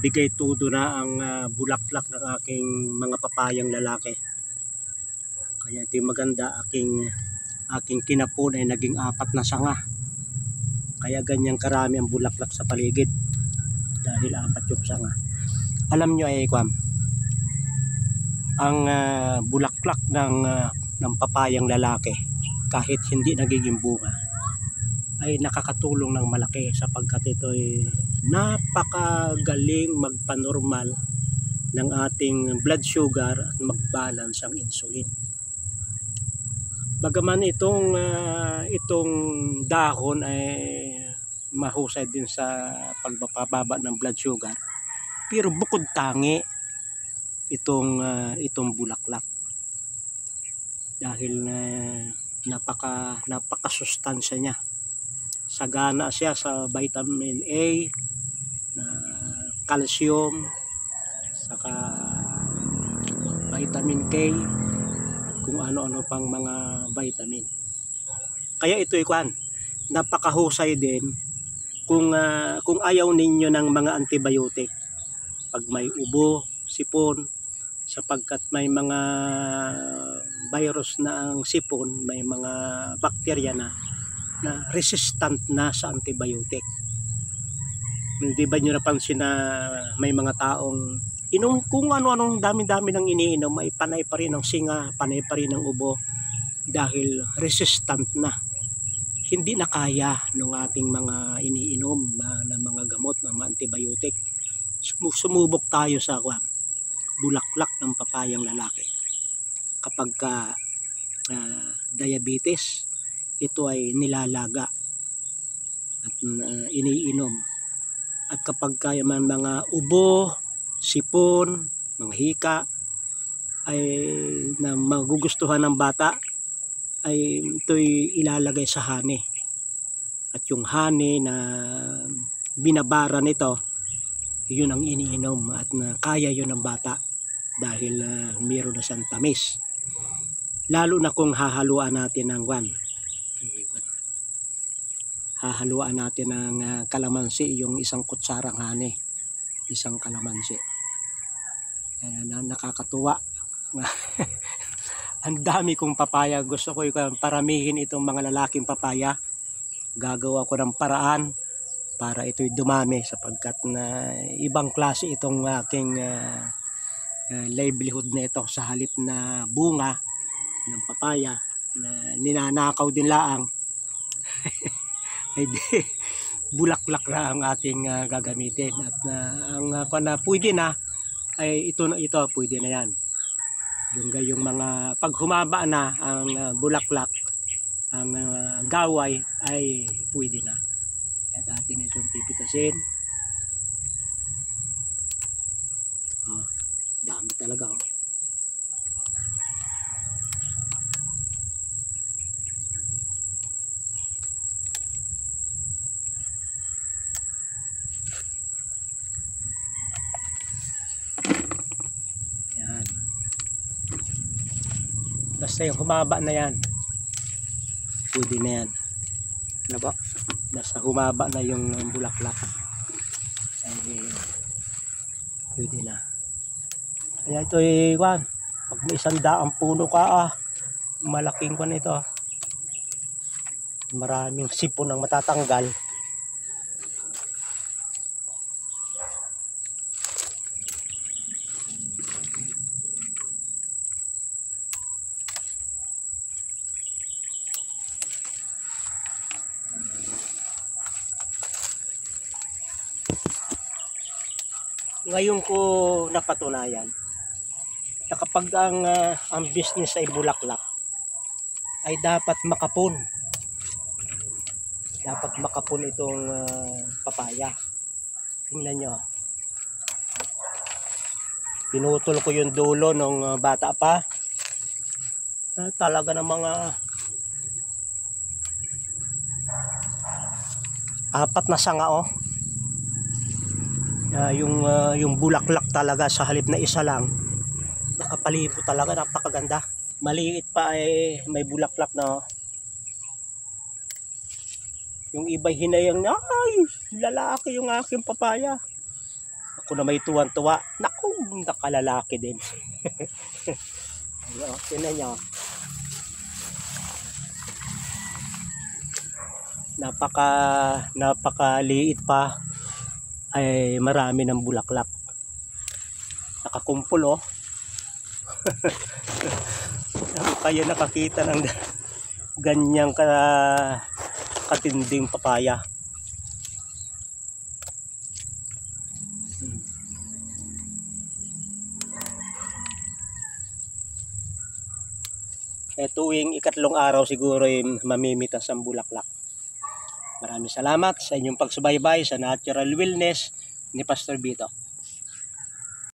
Bigay todo na ang bulaklak ng aking mga papayang lalaki. Kaya ito yung maganda, aking kinapon ay naging 4 na sanga. Kaya ganyang karami ang bulaklak sa paligid dahil 4 yung sanga. Alam nyo ay ang bulaklak ng papayang lalaki kahit hindi nagiging bunga ay nakakatulong ng malaki sapagkat ito ay napakagaling magpanormal ng ating blood sugar at magbalance ang insulin. Bagaman itong dahon ay mahusay din sa pagpapababa ng blood sugar, pero bukod tangi itong bulaklak dahil napakasustansya niya. Sagana siya sa vitamin A, calcium, saka vitamin K, at kung ano-ano pang mga vitamin. Kaya ito napakahusay din kung ayaw ninyo ng mga antibiotic. Pag may ubo, sipon, sapagkat may mga virus na ang sipon, may mga bakterya na resistant na sa antibiotic. Hindi ba nyo napansin na may mga taong inom kung ano-anong dami-dami ng iniinom, ay panay pa rin ang singa, panay pa rin ang ubo dahil resistant na. Hindi na kaya ng ating mga iniinom na mga gamot, na mga antibiotic. Sumubok tayo sa bulaklak ng papayang lalaki. Kapag diabetes, ito ay nilalaga at iniinom. At kapag kaya man mga ubo, sipon, mga hika ay na magugustuhan ng bata, ay ito'y ilalagay sa honey. At yung honey na binabara nito, yun ang iniinom at kaya yun ng bata dahil mayroon na siyang tamis. Lalo na kung hahaluan natin ng kalamansi, yung 1 kutsarang honey, 1 kalamansi. Nakakatuwa. Ang dami kong papaya. Gusto ko paramihin itong mga lalaking papaya. Gagawa ko ng paraan para ito'y dumami sapagkat ibang klase itong aking livelihood na ito. Sa halip na bunga ng papaya na ninanakaw din laang ay bulaklak na ang ating gagamitin. At ang pwede na ay ito pwede na yan. Yung mga pag humaba na ang bulaklak, ang gaway ay pwede na. At atin itong pipitasin. Dami talaga. Yan. Basta yung humaba na yan, pwede na yan. Ano ba? Basta humaba na yung bulaklak ay pwede na. Kaya ito pag may 100 puno ka, malaking ito. Maraming sipon ang matatanggal. Ngayon ko napatunayan na kapag ang business ay bulaklak, ay dapat makapon. Dapat makapon itong papaya. Tingnan nyo. Pinutol ko yung dulo ng bata pa. Talaga ng mga 4 na sanga yung bulaklak talaga sa halip na isa lang, nakapalibo talaga, napakaganda. Maliit pa ay may bulaklak na. Yung iba hinayang na, ay lalaki yung aking papaya. ko na may tuwan-tuwa. Naku, nakalalaki din. Ayun, tinan nyo. Napakaliit pa, ay marami ng bulaklak. Nakakumpul, oh. Kayo nakakita ng ganyang katinding papaya. Tuwing ikatlong araw siguro mamimitas ang bulaklak. Maraming salamat sa inyong pagsubaybay sa Natural Wellness ni Pastor Vito.